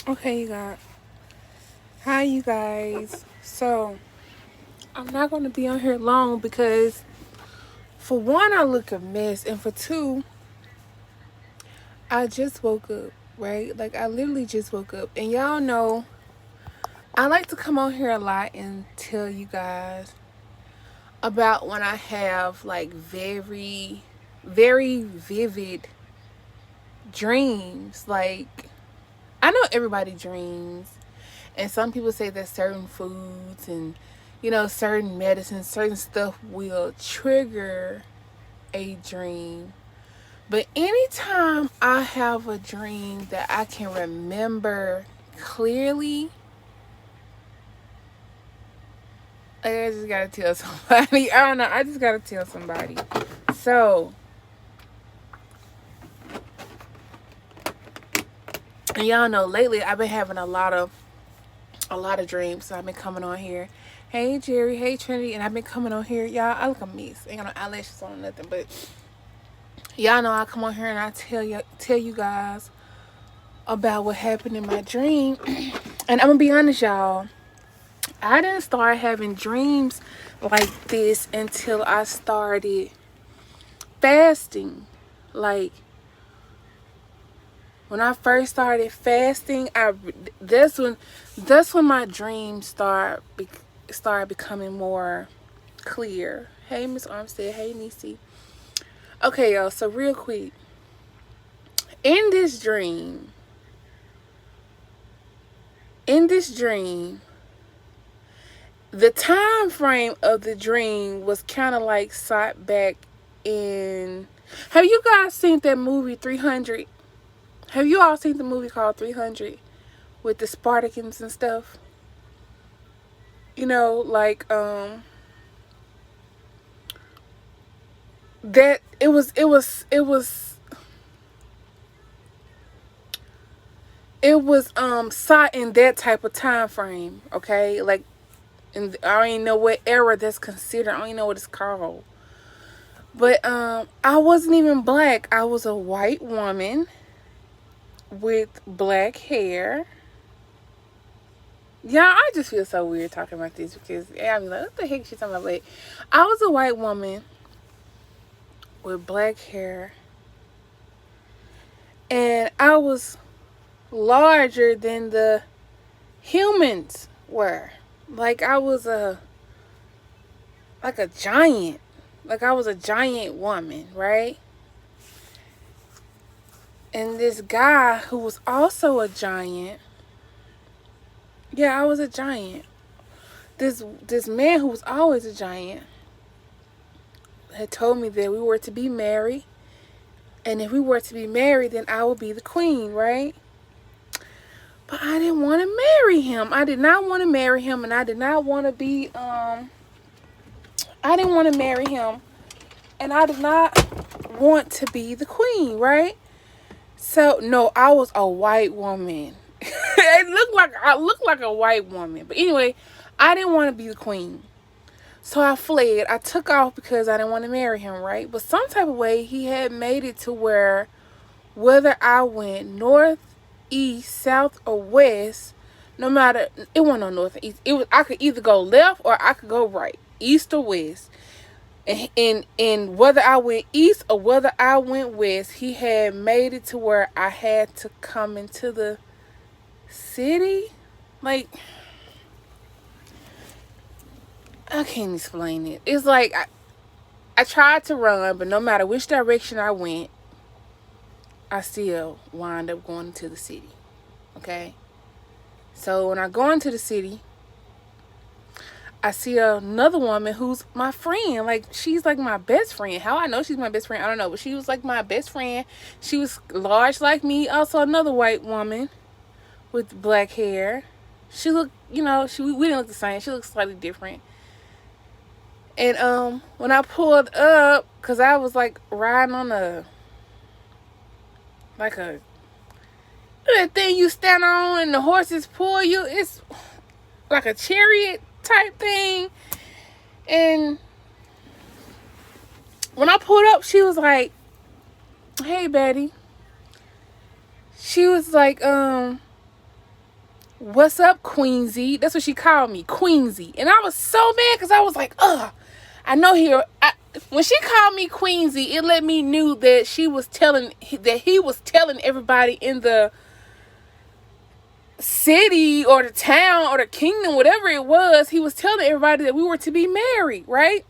Okay, you got. Hi, you guys. So, I'm not going to be on here long because, for one, I look a mess, and for two, I just woke up, right? Like, I literally just woke up. And y'all know, I like to come on here a lot and tell you guys about when I have, like, very, very vivid dreams. Like, I know everybody dreams. And some people say that certain foods and, certain medicines, certain stuff will trigger a dream. But anytime I have a dream that I can remember clearly, I just gotta tell somebody. I don't know. I just gotta tell somebody. So, and y'all know lately I've been having a lot of dreams. So I've been coming on here. Hey Jerry, hey Trinity, and I've been coming on here. Y'all, I look a mess. Ain't got no eyelashes on or nothing, but y'all know I come on here and I tell you guys about what happened in my dream. And I'm gonna be honest, y'all. I didn't start having dreams like this until I started fasting. Like when I first started fasting, that's when my dreams started becoming more clear. Hey, Miss Armstead. Hey, Nisi. Okay, y'all. So real quick, in this dream, the time frame of the dream was kind of like sought back in. Have you guys seen that movie 300? Have you all seen the movie called 300 with the Spartacans and stuff? Like that it was sought in that type of time frame, okay? Like, and I don't even know what era that's considered. I don't even know what it's called. But I wasn't even black. I was a white woman with black hair. Yeah, I just feel so weird talking about this because I'm like, what the heck is she talking about? But I was a white woman with black hair, and I was larger than the humans were. Like I was like a giant. Like I was a giant woman, right? And this guy who was also a giant. Yeah, I was a giant. This man who was always a giant had told me that we were to be married, and if we were to be married, then I would be the queen, right? But I didn't want to marry him. I did not want to marry him, and I did not want to be I didn't want to marry him, and I did not want to be the queen, right? So no, I was a white woman. I looked like a white woman. But anyway, I didn't want to be the queen. So I fled. I took off because I didn't want to marry him, right? But some type of way he had made it to where whether I went north, east, south, or west, no matter, it wasn't no north or east. I could either go left or I could go right, east or west. And whether I went east or whether I went west, he had made it to where I had to come into the city. Like, I can't explain it. It's like I tried to run, but no matter which direction I went, I still wind up going to the city. Okay? So when I go into the city, I see another woman who's my friend. Like, she's like my best friend. How I know she's my best friend, I don't know. But she was like my best friend. She was large like me. Also another white woman with black hair. She looked, we didn't look the same. She looked slightly different. And when I pulled up, because I was like riding on that thing you stand on and the horses pull you. It's like a chariot type thing. And when I pulled up, she was like, "Hey, Betty." She was like, "What's up, Queensy?" That's what she called me, Queensy. And I was so mad because I was like, ugh. I know when she called me Queensy, it let me knew that he was telling everybody in the city or the town or the kingdom, whatever it was, he was telling everybody that we were to be married, right?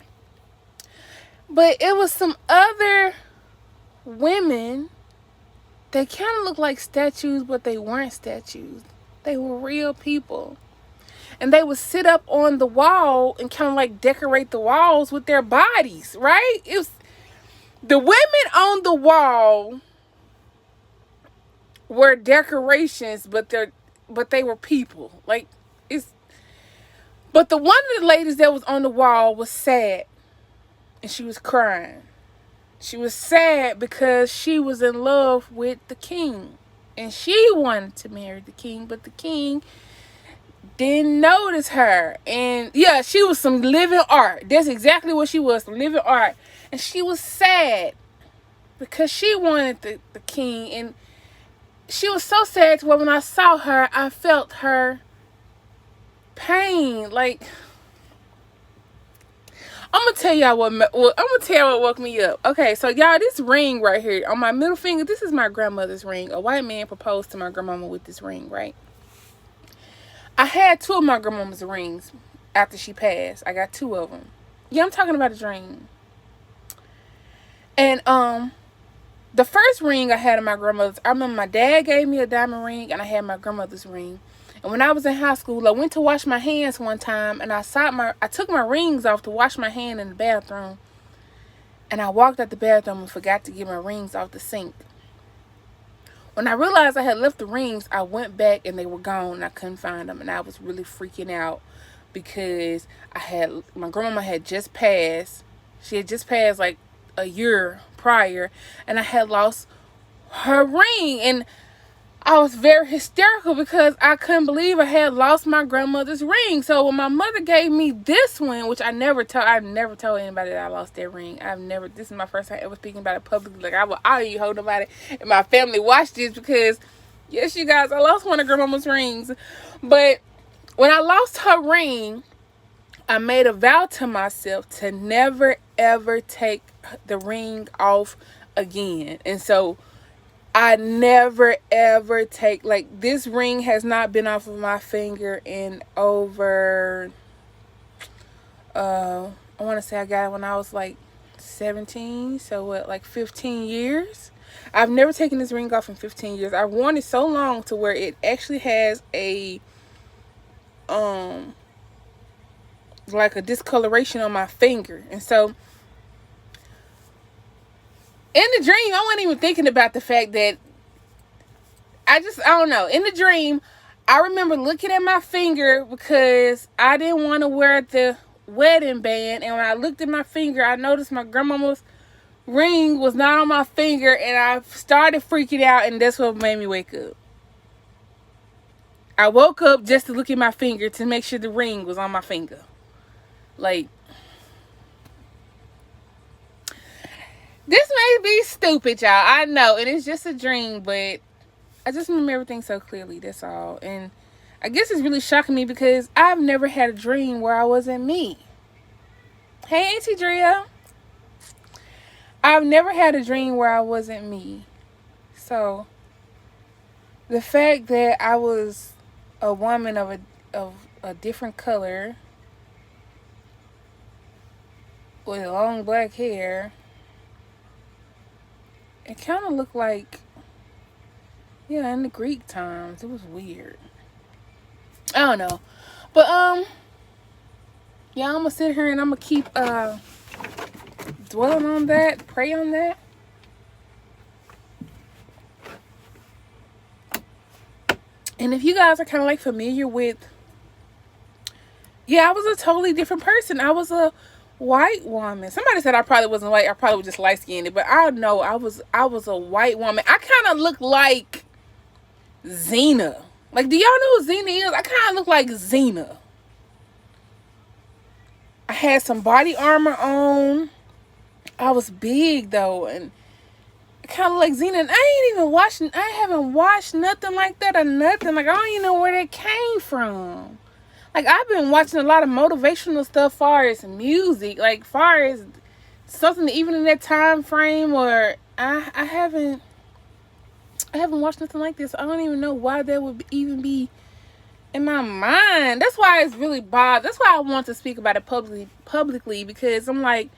But it was some other women. They kind of looked like statues, but they weren't statues. They were real people. And they would sit up on the wall and kind of like decorate the walls with their bodies, right? It was the women on the wall were decorations, but they were people. But the one of the ladies that was on the wall was sad, and she was crying. She was sad because she was in love with the king, and she wanted to marry the king, but the king didn't notice her. And yeah, she was some living art. That's exactly what she was, some living art. And she was sad because she wanted the king, and she was so sad to where when I saw her, I felt her pain. Like, I'm gonna tell y'all what woke me up. Okay, so y'all, this ring right here on my middle finger, this is my grandmother's ring. A white man proposed to my grandmama with this ring, right? I had 2 of my grandmama's rings after she passed. I got 2 of them. Yeah, I'm talking about a dream. And the first ring I had in my grandmother's, I remember my dad gave me a diamond ring, and I had my grandmother's ring. And when I was in high school, I went to wash my hands one time, and I took my rings off to wash my hand in the bathroom. And I walked out the bathroom and forgot to get my rings off the sink. When I realized I had left the rings, I went back and they were gone, and I couldn't find them. And I was really freaking out because my grandmama had just passed. She had just passed like a year prior, and I had lost her ring. And I was very hysterical because I couldn't believe I had lost my grandmother's ring. So when my mother gave me this one, which I've never told anybody that I lost their ring. This is my first time ever speaking about it publicly. Like, I don't even hold nobody in my family watch this because, yes, you guys, I lost one of grandmama's rings. But when I lost her ring, I made a vow to myself to never, ever take the ring off again. And so I never, ever take, like, this ring has not been off of my finger in over, I want to say I got it when I was, like, 17. So, what, like 15 years? I've never taken this ring off in 15 years. I've worn it so long to where it actually has like a discoloration on my finger. And so, in the dream, I wasn't even thinking about the fact that I don't know. In the dream, I remember looking at my finger because I didn't want to wear the wedding band. And when I looked at my finger, I noticed my grandmama's ring was not on my finger. And I started freaking out, and that's what made me wake up. I woke up just to look at my finger to make sure the ring was on my finger. Like, this may be stupid, y'all. I know. And it's just a dream, but I just remember everything so clearly. That's all. And I guess it's really shocking me because I've never had a dream where I wasn't me. Hey, Auntie Drea. I've never had a dream where I wasn't me. So, the fact that I was a woman of a different color with long black hair, it kind of looked like, yeah, in the Greek times. It was weird. I don't know. But, yeah, I'm going to sit here and I'm going to keep, dwelling on that, pray on that. And if you guys are kind of like familiar with, yeah, I was a totally different person. I was a white woman. Somebody said I probably wasn't white. I probably was just light skinned, but I know I was a white woman. I kind of look like Xena. Like, do y'all know who Xena is? I kind of look like Xena. I had some body armor on. I was big though, and kind of like Xena. And I haven't watched nothing like that or nothing. Like, I don't even know where that came from. Like, I've been watching a lot of motivational stuff far as music. Like, far as something even in that time frame, or I haven't watched nothing like this. I don't even know why that would even be in my mind. That's why it's really bothered. That's why I want to speak about it publicly, because I'm like,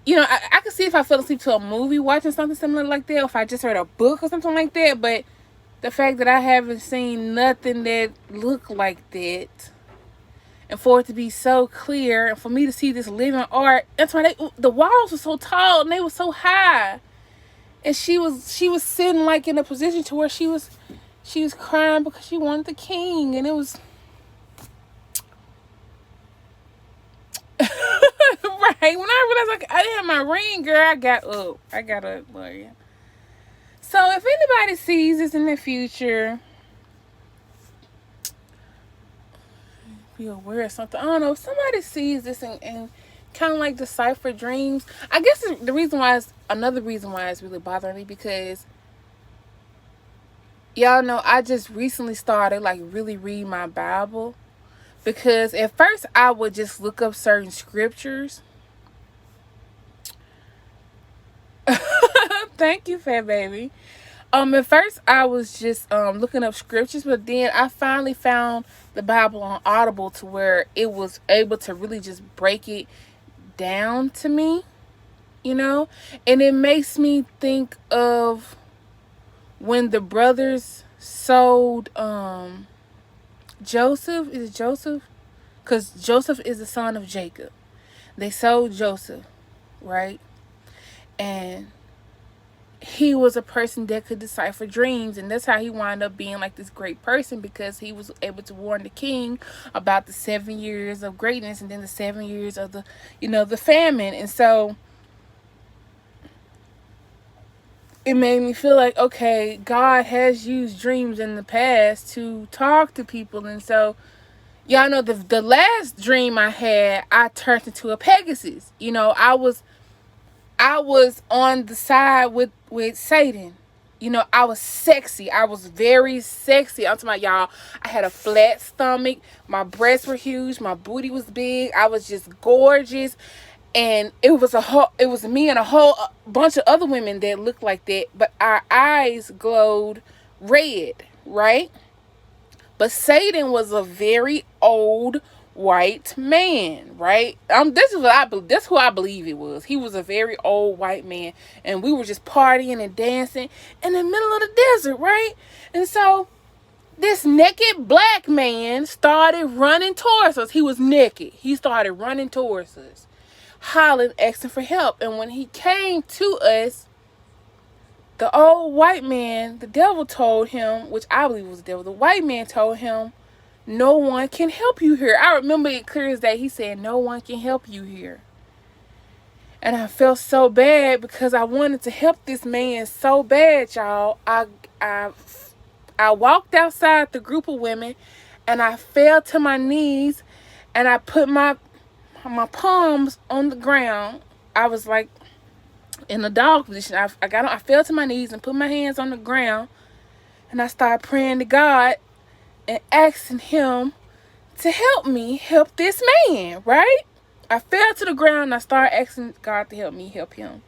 you know, I could see if I fell asleep to a movie watching something similar like that, or if I just read a book or something like that, but the fact that I haven't seen nothing that looked like that, and for it to be so clear, and for me to see this living art, that's why the walls were so tall and they were so high, and she was sitting like in a position to where she was crying because she wanted the king, and it was right when I realized, like, I didn't have my ring, girl, I got up, Gloria. So if anybody sees this in the future, be aware of something. I don't know, if somebody sees this and kind of like decipher dreams. I guess another reason why it's really bothering me, because y'all know I just recently started like really reading my Bible, because at first I would just look up certain scriptures. Thank you, fat baby. At first I was just looking up scriptures, but then I finally found the Bible on Audible to where it was able to really just break it down to me, you know? And it makes me think of when the brothers sold Joseph. Is it Joseph? Because Joseph is the son of Jacob. They sold Joseph, right? And he was a person that could decipher dreams, and that's how he wound up being like this great person, because he was able to warn the king about the 7 years of greatness and then the 7 years of the famine. And so it made me feel like, okay, God has used dreams in the past to talk to people. And so y'all know the last dream I had, I turned into a Pegasus. You know, I was on the side with Satan. You know, I was sexy. I was very sexy. I'm talking about, y'all, I had a flat stomach. My breasts were huge. My booty was big. I was just gorgeous. And it was me and a whole bunch of other women that looked like that. But our eyes glowed red, right? But Satan was a very old white man, right? This is who I believe it was. He was a very old white man, and we were just partying and dancing in the middle of the desert, right? And so this naked black man started running towards us. He was naked. He started running towards us, hollering, asking for help. And when he came to us, the old white man, the devil told him, which I believe was the devil, the white man told him, no one can help you here. I remember it clear as day. He said, no one can help you here. And I felt so bad, because I wanted to help this man so bad, y'all. I walked outside the group of women, and I fell to my knees, and I put my palms on the ground. I was like in the dog position. I fell to my knees and put my hands on the ground, and I started praying to God and asking him to help me help this man, right? I fell to the ground and I started asking God to help me help him.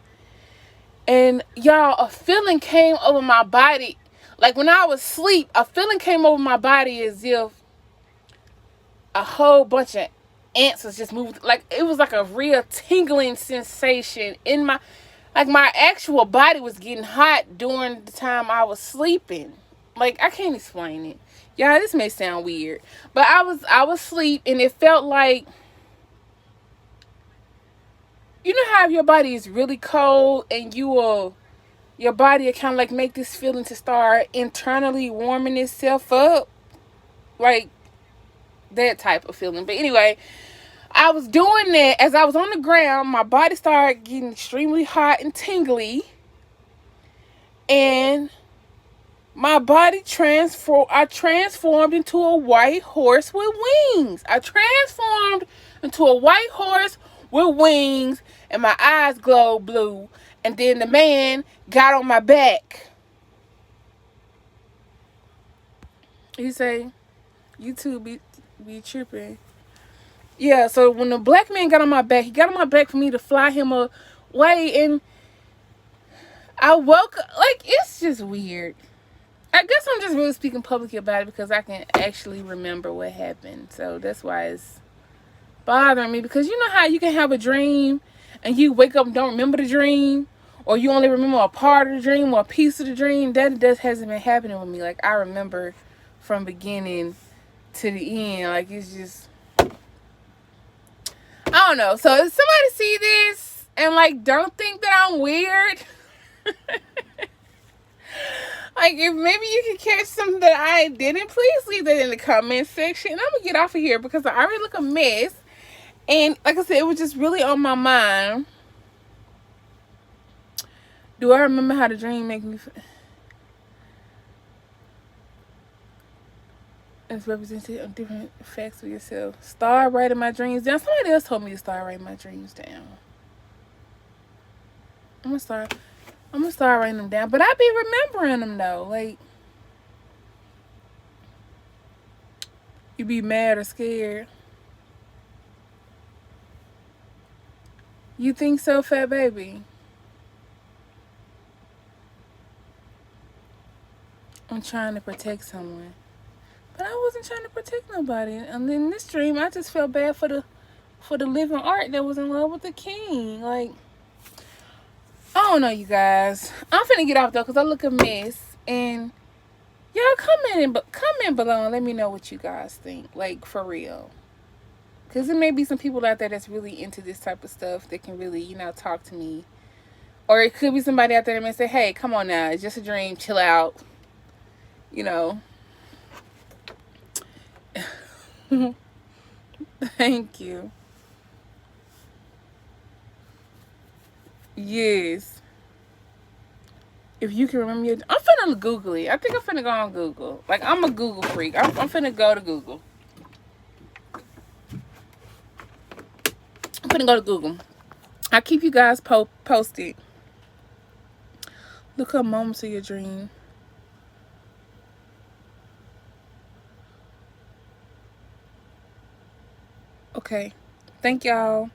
And y'all, a feeling came over my body. Like when I was asleep, a feeling came over my body as if a whole bunch of ants was just moving. Like it was like a real tingling sensation in my actual body was getting hot during the time I was sleeping. Like, I can't explain it. Y'all, this may sound weird, but I was asleep, and it felt like, you know how your body is really cold, and your body will kind of like make this feeling to start internally warming itself up, like that type of feeling. But anyway, I was doing that as I was on the ground. My body started getting extremely hot and tingly, and my body I transformed into a white horse with wings. I transformed into a white horse with wings, and my eyes glowed blue. and then the man got on my back. He say, "You two be tripping." Yeah, so when the black man got on my back, he got on my back for me to fly him away, and I woke up, like, it's just weird. I guess I'm just really speaking publicly about it because I can actually remember what happened. So that's why it's bothering me, because you know how you can have a dream and you wake up and don't remember the dream, or you only remember a part of the dream or a piece of the dream. That hasn't been happening with me. Like, I remember from beginning to the end. Like, it's just, I don't know. So if somebody see this and like don't think that I'm weird, like, if maybe you can catch something that I didn't, please leave that in the comment section. And I'm gonna get off of here because I already look a mess. And like I said, it was just really on my mind. Do I remember how the dream make me feel? It's represented on different facts of yourself. Start writing my dreams down. Somebody else told me to start writing my dreams down. I'm gonna start writing them down. But I be remembering them though. Like, you be mad or scared. You think so, fat baby? I'm trying to protect someone. But I wasn't trying to protect nobody. And in this dream, I just felt bad for the living art that was in love with the king. Like, I don't know, you guys. I'm finna get off though, because I look a mess. And y'all comment below and let me know what you guys think. Like, for real. Because there may be some people out there that's really into this type of stuff that can really, talk to me. Or it could be somebody out there that may say, hey, come on now. It's just a dream. Chill out. Thank you. Yes. If you can remember your... I'm finna Google it. I think I'm finna go on Google. Like, I'm a Google freak. I'm finna go to Google. I'm finna go to Google. I'll keep you guys posted. Look up moments of your dream. Okay. Thank y'all.